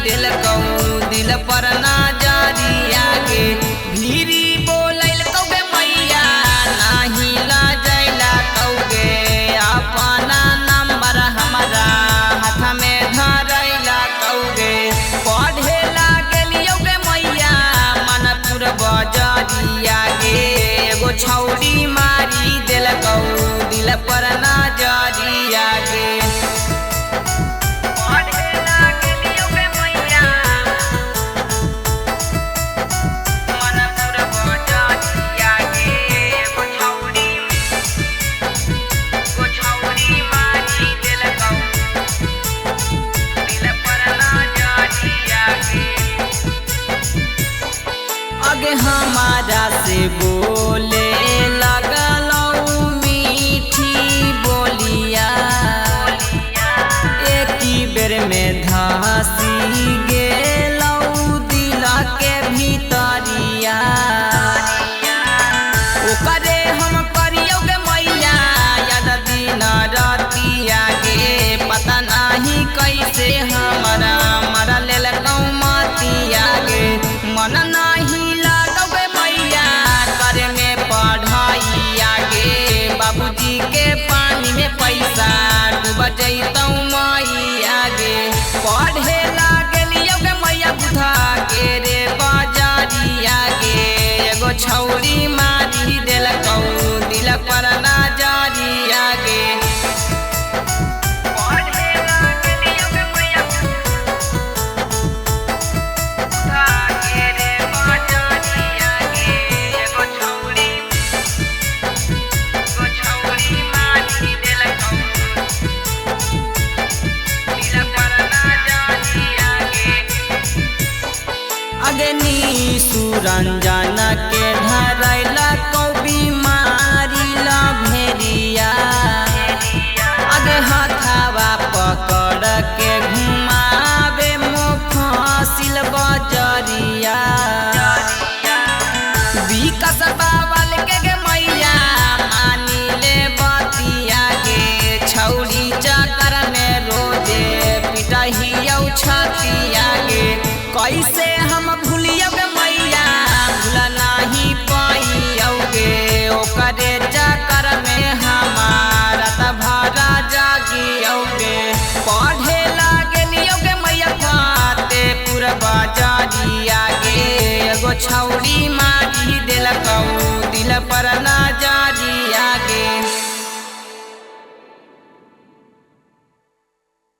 दिल कहूँ दिल पर नजरिया गे भीरी बोलैल कौगे मैया नाही ला जैला कौगे अपना नंबर हमारा हाथ में धरैला कौगे पढ़े लागलियो गे मैया मनपुर बजरिया गे एगो छौड़ी मारी दिल कहूँ दिल पर नजरिया गे आगे हमारा से बोले लगलौ मीठी बोलिया एक ही बेर में धसी गेलौ दिल के भीतरिया ओकरे हम करियो गे मैया याद दिन रतिया गे पता नहीं कैसे हमारा मरा लेल कौमतिया गे मन नहीं लागोगे मैया करे में पढ़ाइया गे बाबूजी के पानी में पैसा डूब जैतौ मैया गे पढ़े लागलियो गे मैया बुधा के रे बजरिया गे एगो छौड़ी मारी दिल कहूँ दिल पर नजरिया गे अगनी सुरंजन के धरैला कौबी मारी ला भेरिया आगे हथावा पकड़ के घुमावे मुफासिल बजरिया विकास बावल के गे मैया मानी ले बतिया गे छौड़ी चक्कर में रोजे पिटहियौ छतिया गे कैसे हम भूलियो गे मैया भूला नहीं पाइयो गे ओकरे चक्कर में हमारा त भरा जागियो गे पढ़े लागलियो गे मैया फतेहपुर बजरिया गे एगो छौड़ी मारी दिल कहूँ दिल पर